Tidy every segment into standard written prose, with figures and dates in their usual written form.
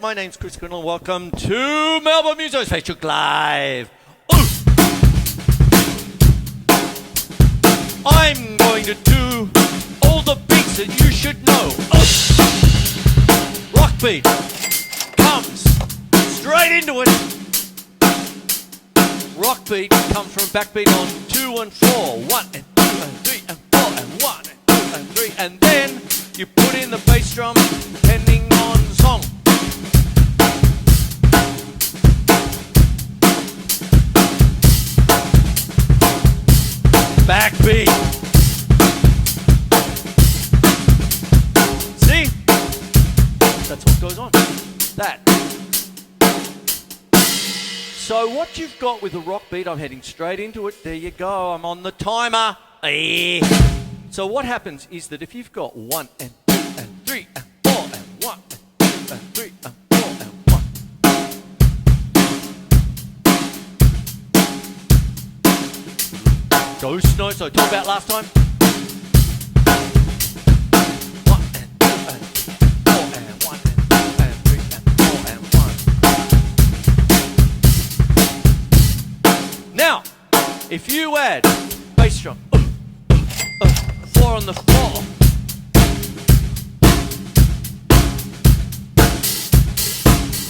My name's Quinlan. Welcome to Melbourne Musos Facebook Live. I'm going to do all the beats that you should know. Rock beat comes straight into it. Rock beat comes from backbeat on 2 and 4. 1 and 2 and 3 and 4 and 1 and 2 and 3. And then you put in the bass drum depending on song. Backbeat. See? That's what goes on. That. So what you've got with the rock beat, I'm heading straight into it. There you go. I'm on the timer. So what happens is that if you've got 1 and 2 and 3 and 4 and 1 and 2 and 3 and 4 and 1. Ghost notes I talked about last time. 1 and 2 and 4 and 1 and 2 and 3 and 4 and 1. Now, if you add bass drum, 4 on the floor.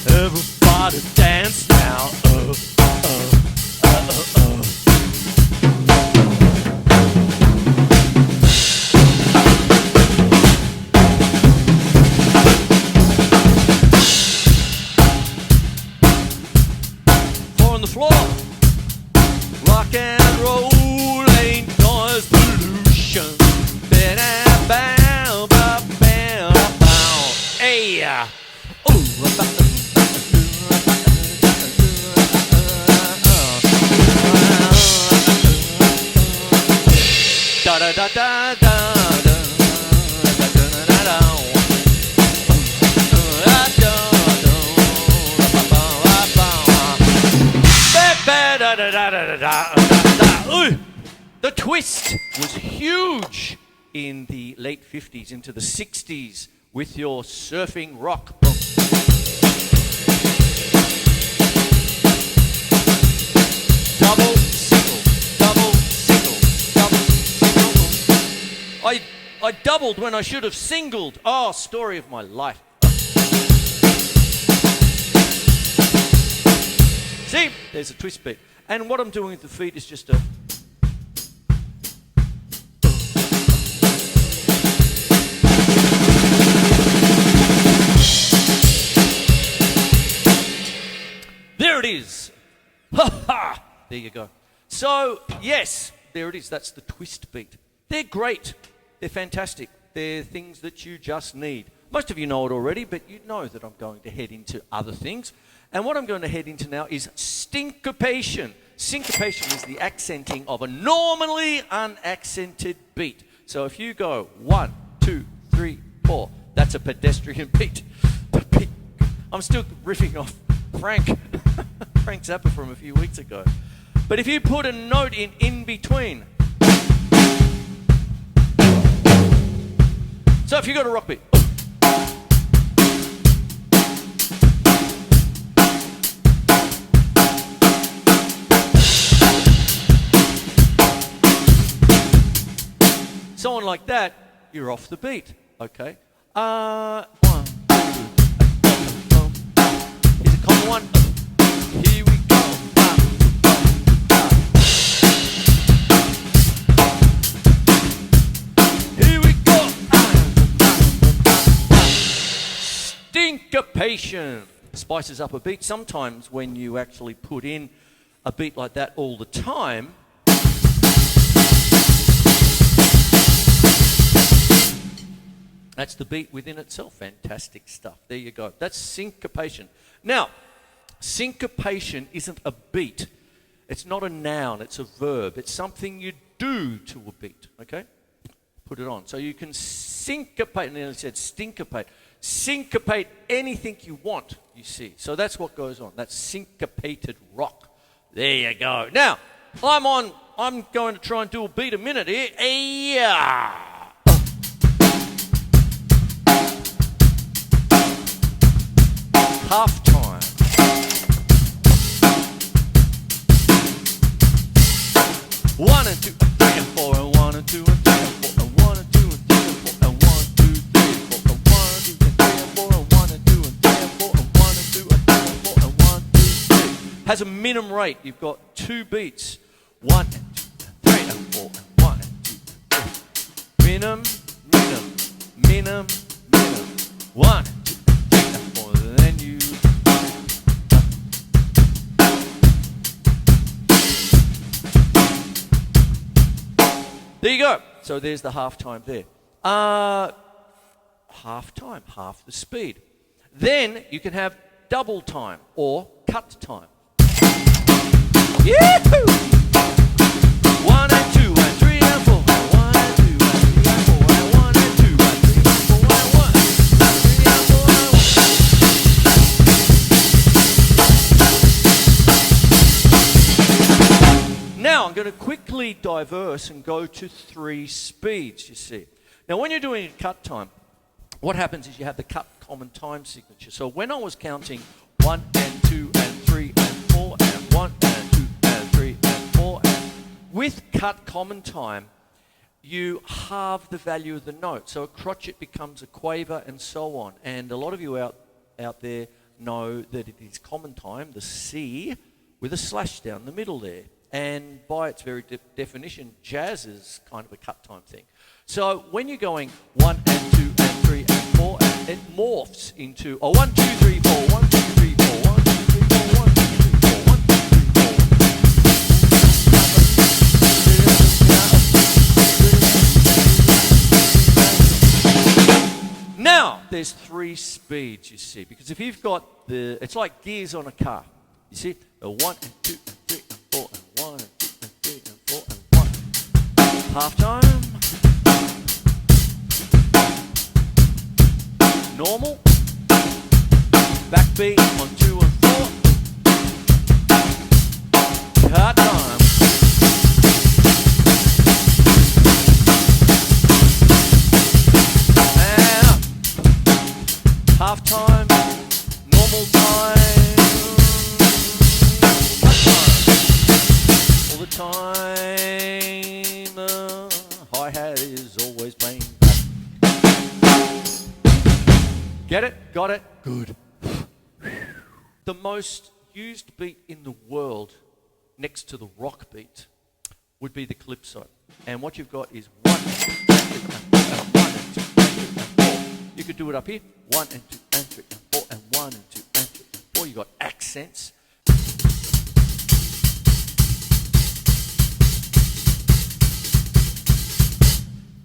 Everybody dance now. On the floor. Rock and roll ain't noise pollution. Bow, bow, bow, bow. Hey, da da da da da da. The twist was huge in the late 50s into the 60s with your surfing rock. Double, single, double, single, double, single. I doubled when I should have singled. Oh, story of my life. See, there's a twist beat. And what I'm doing with the feet is just a... There it is. Ha ha. There you go. So, yes, there it is. That's the twist beat. They're great. They're fantastic. They're things that you just need. Most of you know it already, but you know that I'm going to head into other things. And what I'm going to head into now is syncopation. Syncopation is the accenting of a normally unaccented beat. So if you go 1, 2, 3, 4, that's a pedestrian beat. I'm still riffing off Frank Zappa from a few weeks ago. But if you put a note in between. So if you got a rock beat. Someone like that, you're off the beat, okay? 1, 2, here's a common one. Here we go. Here we go. Syncopation spices up a beat. Sometimes when you actually put in a beat like that all the time, that's the beat within itself. Fantastic stuff. There you go. That's syncopation. Now, syncopation isn't a beat. It's not a noun. It's a verb. It's something you do to a beat. Okay? Put it on. So you can syncopate. And then I said syncopate. Syncopate anything you want, you see. So that's what goes on. That's syncopated rock. There you go. Now, I'm going to try and do a beat a minute here. half time. One and two and three and four and one and two and three and four and one and two and three and four and one, two, three and four and one and two and three and four and one and two and three and four and one and two and three and four and one, two, three. Has a minimum rate. You've got 2 beats. 1 and 2 and 3 and 4 and 1 and 2 and 3. Minimum, minimum, minimum, minimum. 1 and 2 and 3 and 4. Then you. There you go. So there's the half time there. Half time, half the speed. Then you can have double time or cut time. Yahoo! 1 and 2 and 3 and 4. 1 and 2 and 3 and 4 and 1 and 2 and 3 and 4 and 1 and 3 and 4 and 1. Now I'm going to quickly diverse and go to 3 speeds, you see. Now when you're doing a cut time, what happens is you have the cut common time signature. So when I was counting 1 and 2 and 3 and 4 and 1 and 2 and 3 and 4 and with cut common time, you halve the value of the note. So a crotchet becomes a quaver and so on. And a lot of you out there know that it is common time, the C, with a slash down the middle there. And by its very definition, jazz is kind of a cut time thing. So when you're going 1 and 2 and 3 and 4, it morphs into 1, 2, 3, 4, 1, 2, 3, 4, 1, 2, 3, 4, 1, 2, 3, 4, 1, 2, 3, 4. Now, there's 3 speeds, you see, because if you've got it's like gears on a car. You see, the 1 and 2 and 3 and 4 and 1 and 2 and 3 and 4 and 1. Half time. Normal. Backbeat on 2 and 4. Cut time. And up. Half time. Normal time. All the time, hi-hat is always playing back. Get it? Got it? Good. The most used beat in the world next to the rock beat would be the calypso. And what you've got is 1 and 2 and 3 and 4 and 1 and 2 and 3 and 4. You could do it up here. 1 and 2 and 3 and 4 and 1 and 2 and 3 and 4. You've got accents.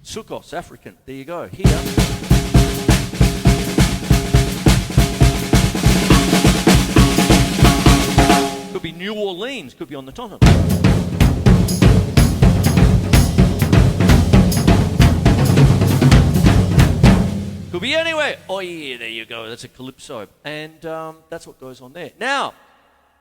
Sukos, African. There you go. Here. Could be New Orleans. Could be on the top. Could be anywhere. Oh yeah, there you go. That's a calypso. And that's what goes on there. Now,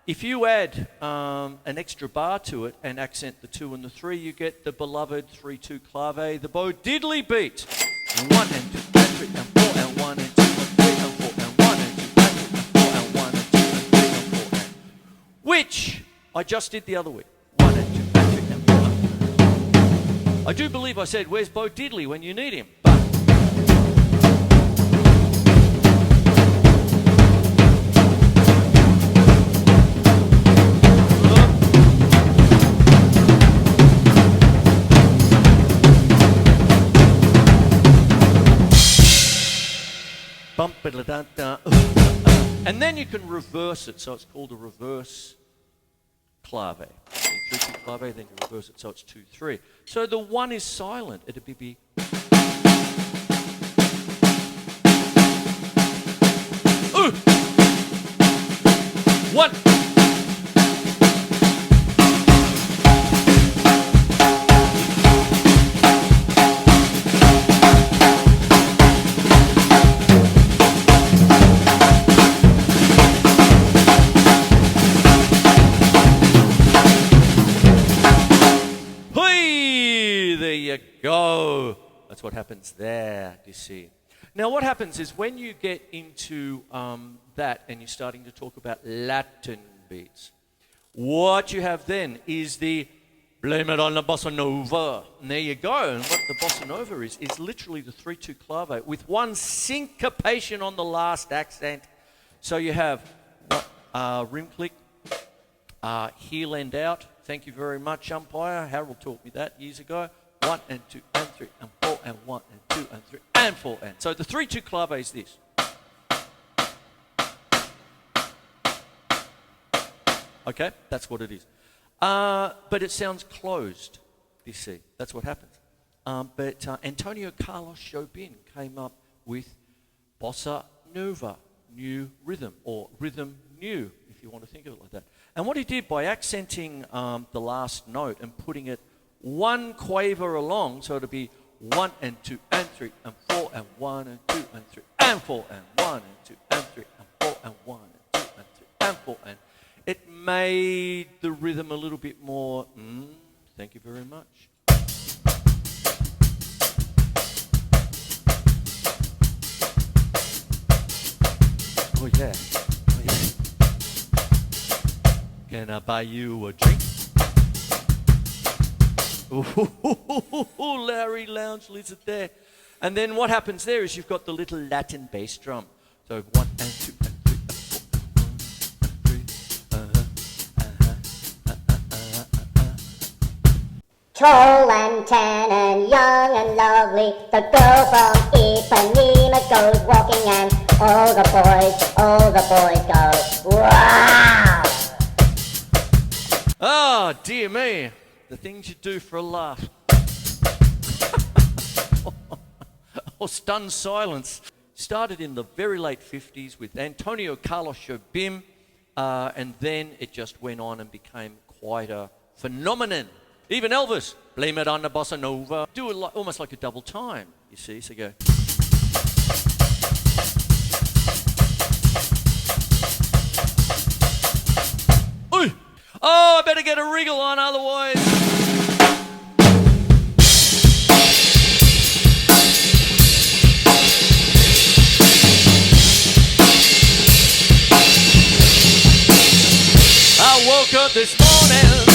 if you add an extra bar to it and accent the 2 and the 3, you get the beloved 3-2 clave, the Bo Diddley beat. 1 and 2 and 3 and 4 and 1 and 2 and 3 and 4 and 1 and 2 and 3 and 4 and 1 and 2 and 3 and 4 and, which I just did the other week. 1 and 2 and 3 and 4. I do believe I said, where's Bo Diddley when you need him? But and then you can reverse it, so it's called a reverse clave. 3-2 clave, then you reverse it, so it's 2-3. So the 1 is silent. It'd be 1. Go. That's what happens there, you see. Now what happens is when you get into that and you're starting to talk about Latin beats. What you have then is the blame it on the Bossa Nova. And there you go. And what the Bossa Nova is literally the 3-2 clave with one syncopation on the last accent. So you have rim click, heel end out. Thank you very much, umpire. Harold taught me that years ago. 1 and 2 and 3 and 4 and 1 and 2 and 3 and 4 and. So the 3-2 clave is this. Okay, that's what it is. But it sounds closed, you see. That's what happens. But Antonio Carlos Jobim came up with Bossa Nova, new rhythm, or rhythm new, if you want to think of it like that. And what he did by accenting the last note and putting it one quaver along, so it'll be 1 and 2 and 3 and 4 and 1 and 2 and 3 and 4 and 1 and 2 and 3 and 4 and 1 and 2 and 3 and 4 and. It made the rhythm a little bit more, thank you very much. Oh yeah, oh yeah. Can I buy you a drink? Ooh, Larry Lounge Lizard there. And then what happens there is you've got the little Latin bass drum. So 1 and 2 and 3 and 4 and 3. Tall and tan and young and lovely, the girl from Ipanema goes walking and all the boys go, wow! Oh, dear me. The things you do for a laugh. Or stunned silence. Started in the very late 50s with Antonio Carlos Jobim, and then it just went on and became quite a phenomenon. Even Elvis, blame it on the Bossa Nova. Do it almost like a double time, you see. So go. Ooh. Oh, I better get a wriggle on, otherwise. I woke up this morning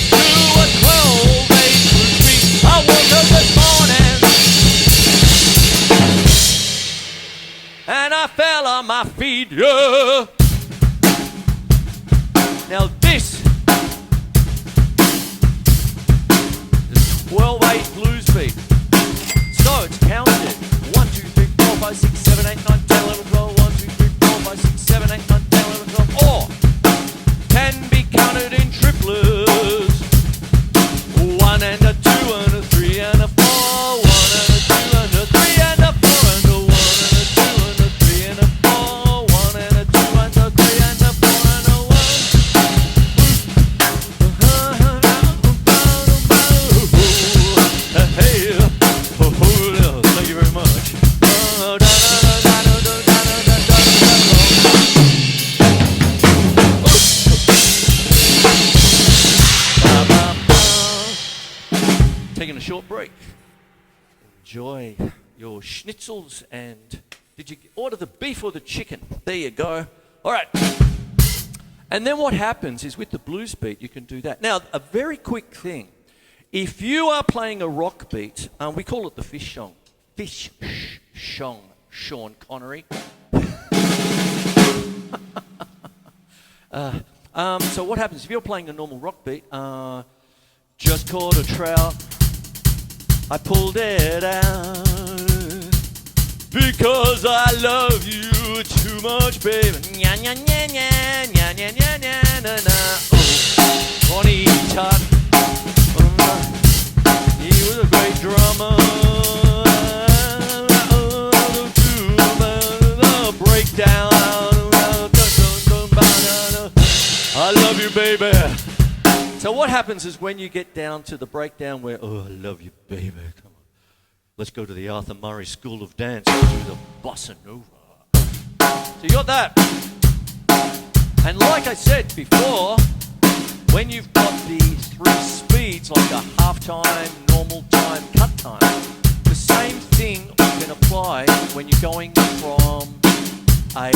to a 12-acre street. I woke up this morning and I fell on my feet, yeah. Now this is 12/8 blues beat. So it's counted. 1, 2, 3, 4, 5, 6, 7, 8, 9, 10, 11, 12. 1, 2, 3, 4, 5, 6, 7, 8, 9, 10, 11, 12. Or can be counted in triplets. 1 and a 2 and a 3 and a 4. 1 and a 2 and a 3 and a 4 and a 1 and a 2 and a 3 and a 4. 1 and a 2 and a 3 and a 4 and a 1. Hey, thank you very much. Taking a short break. Enjoy your schnitzels, and did you order the beef or the chicken? There you go. All right. And then what happens is with the blues beat, you can do that. Now, a very quick thing. If you are playing a rock beat, we call it the fish song. Fish song, Sean Connery. So what happens if you're playing a normal rock beat? Just caught a trout. I pulled it out because I love you too much, baby. Nya nya nya nya nya nya nya nya na na. Oh, Ronnie Todd. He was a great drummer. The breakdown. I love you, baby. So what happens is when you get down to the breakdown where, oh, I love you, baby, come on. Let's go to the Arthur Murray School of Dance and do the Bossa Nova. So you got that. And like I said before, when you've got the 3 speeds, like a half time, normal time, cut time, the same thing can apply when you're going from a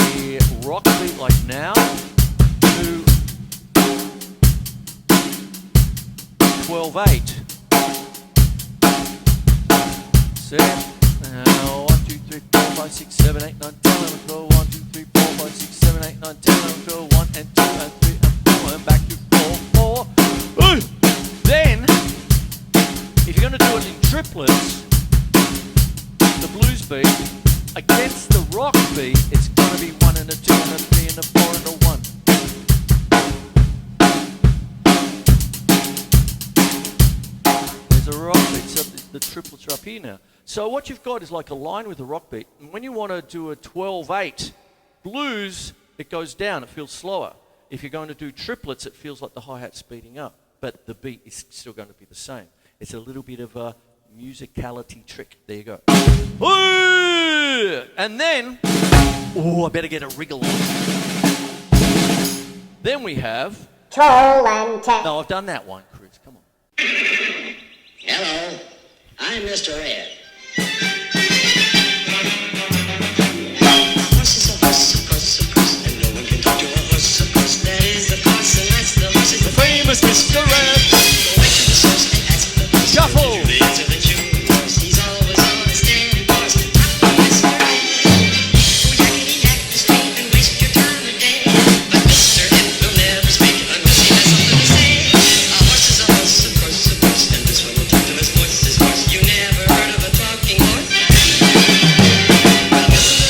rock beat like now to 12/8. See? 1, 2, 3, 4, 5, 6, 7, 8, 9, 10, 11, 12. 1, 2, 3, 4, 5, 6, 7, 8, 9, 10, 11, 12. 1 and 2 and 3 and 4 and back to 4, 4. Ooh. Then, if you're going to do it in triplets, the blues beat against the rock beat, it's going to be 1 and a 2 and a 3 and a 4 and a 1. There's a rock beat, so the triplets are up here now. So what you've got is like a line with a rock beat, and when you want to do a 12/8 blues, it goes down, it feels slower. If you're going to do triplets, it feels like the hi-hat's speeding up, but the beat is still going to be the same. It's a little bit of a musicality trick. There you go. Ooh! And then, I better get a wriggle on. Then we have... Troll and Tech. No, I've done that one, Chris. Come on. Hello, I'm Mr. Ed. Horse is a horse, of course, and no one can talk to a horse, of course. That is the horse, and that's the horse. It's the famous Mr. Ed. Go right to the source and ask the horse. Shuffle. The answer that you horse. He's always on his standing horse. Talk to Mr. Ed. Oh, yakety yak, the street and waste your time today. But Mr. Ed will never speak unless he has something to say. A horse is a horse, of course, and this one will talk to his horse. His horse, you never heard of a talking horse? Well, listen to this.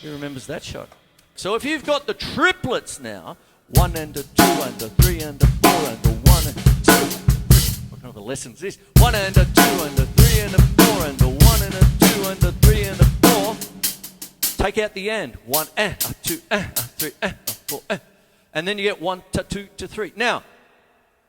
Who remembers that shot? So if you've got the triplets now, 1 and a 2 and a 3 and a 4 and a 1 and a 2. What kind of a lesson is this? 1 and a 2 and a 3 and a 4 and a 1 and a 2 and a 3 and a 4. Take out the and. 1 and a 2 and a 3 and a 4 and then you get 1 to 2 to 3. Now,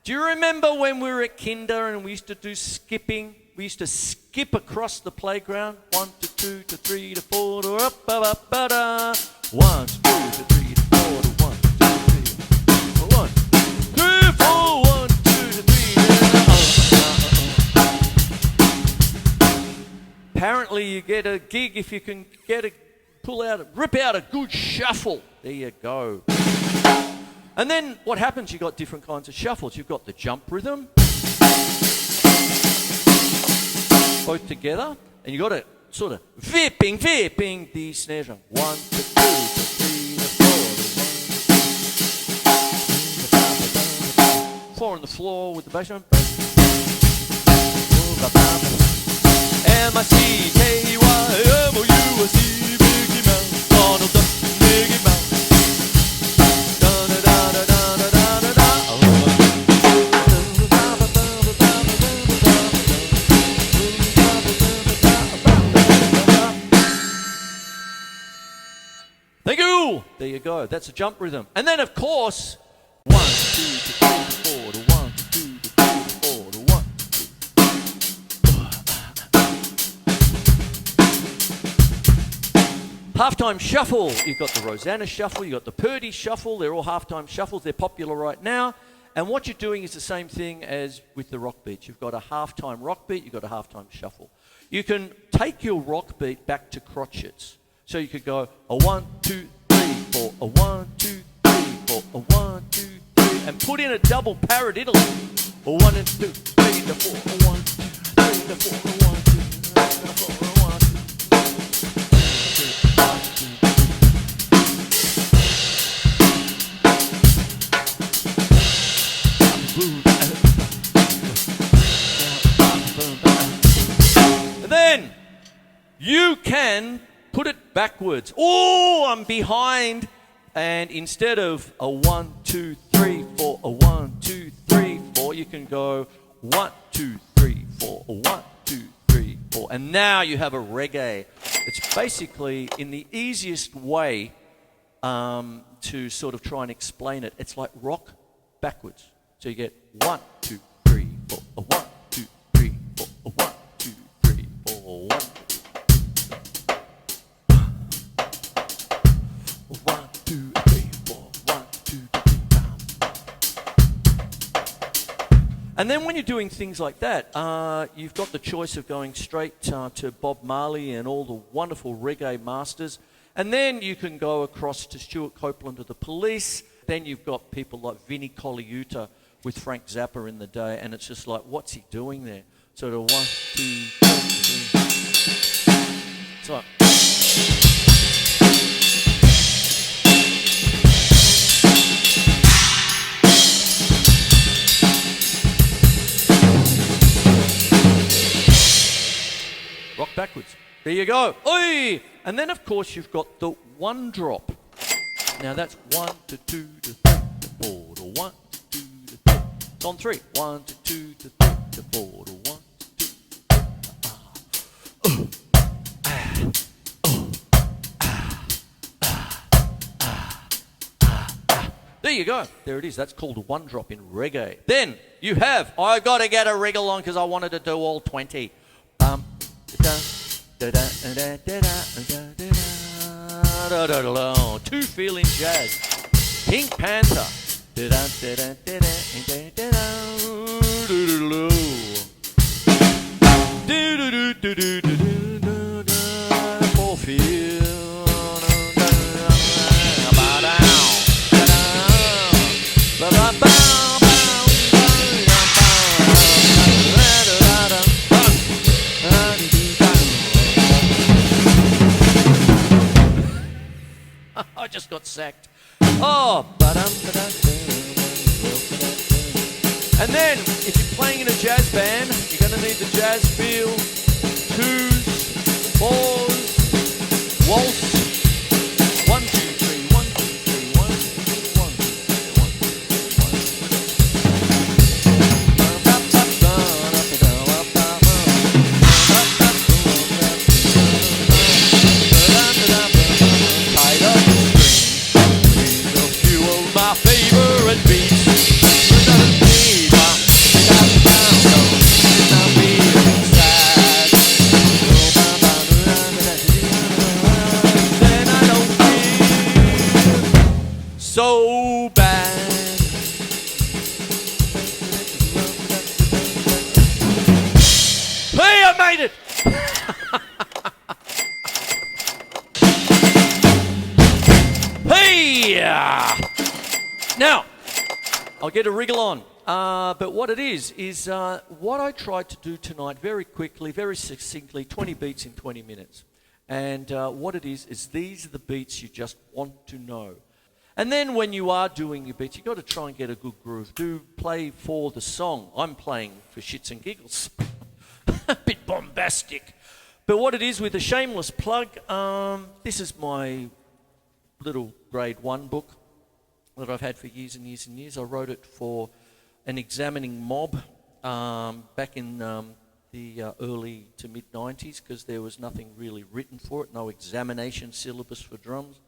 do you remember when we were at kinder and we used to do skipping? We used to skip across the playground. 1 to 2 to 3 to 4 to up, up, up, up, da. 1 to 2 to 3 to 4 to 1 to 2 to 3 to 1, 2, 4, 1, 2 to 3. Apparently, you get a gig if you can rip out a good shuffle. There you go. And then what happens? You've got different kinds of shuffles. You've got the jump rhythm, both together, and you've got to sort of vipping the snare drum. 1 to 2 to 3 to 4 to 1 to 4 on the floor with the bass drum. M-I-C-K-Y-M-O-U-S-E, Mickey Mouse, Donald Duck, Mickey Mouse. Thank you! There you go. That's a jump rhythm. And then, of course, 1 to 2 to 3 to 4 to 1 to 2 to 3 to 4 to 1 to 2. Halftime shuffle. You've got the Rosanna shuffle. You've got the Purdy shuffle. They're all halftime shuffles. They're popular right now. And what you're doing is the same thing as with the rock beats. You've got a halftime rock beat. You've got a halftime shuffle. You can take your rock beat back to crotchets. So you could go a 1, 2, 3, 4, a 1, 2, 3, 4, a 1, 2, 3, and put in a double paradiddle. A 1 and 2, 3 to 4, a 1, 2, 3 to 4, a 1, 2, 3 to 4, a 1, 2. And then you can put it backwards. Oh, I'm behind. And instead of a 1, 2, 3, 4, a 1, 2, 3, 4, you can go 1, 2, 3, 4, a 1, 2, 3, 4. And now you have a reggae. It's basically, in the easiest way to sort of try and explain it, it's like rock backwards. So you get 1, 2, 3, 4, a 1, 2, 3, 4, a 1, 2, 3, 4, 1. 1, 2, 3, 4, 1, 2, 3, 4. And then when you're doing things like that, you've got the choice of going straight to Bob Marley and all the wonderful reggae masters. And then you can go across to Stuart Copeland of the Police. Then you've got people like Vinnie Colaiuta with Frank Zappa in the day. And it's just like, what's he doing there? So the 1, 2, 3. It's like... rock backwards. There you go. Oi! And then, of course, you've got the one drop. Now, that's 1 to 2 to 3 to 4 to 1 to 2 to 3. It's on 3. 1 to 2 to 3 to 4 to 1 to 2. There you go. There it is. That's called a one drop in reggae. Then you have, I got to get a wriggle on because I wanted to do all 20. Two feeling jazz. Pink Panther. For feel. I just got sacked. Oh, and then if you're playing in a jazz band, you're going to need the jazz feel, 2s, 4s, waltz, 1, 2, 3, 1, 2, 3, 1, 2, 3, 1, 2, 3, 1, 2, 3, 1. Tied up the string, these are a few of my favorite beats. So bad. Hey, I made it! Hey! Now, I'll get a wriggle on. But what it is what I tried to do tonight very quickly, very succinctly, 20 beats in 20 minutes. And what it is these are the beats you just want to know. And then when you are doing your beats, you've got to try and get a good groove. Do play for the song. I'm playing for shits and giggles. A bit bombastic. But what it is with a shameless plug, this is my little grade 1 book that I've had for years and years and years. I wrote it for an examining mob back in the early to mid-90s because there was nothing really written for it, no examination syllabus for drums.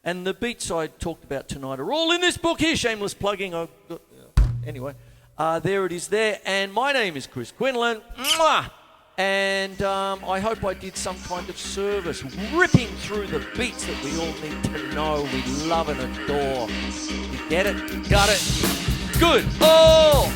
And the beats I talked about tonight are all in this book here. Shameless plugging. Anyway, there it is there. And my name is Chris Quinlan. Mwah! And I hope I did some kind of service, ripping through the beats that we all need to know, we love and adore. You get it? You got it? Good. Oh!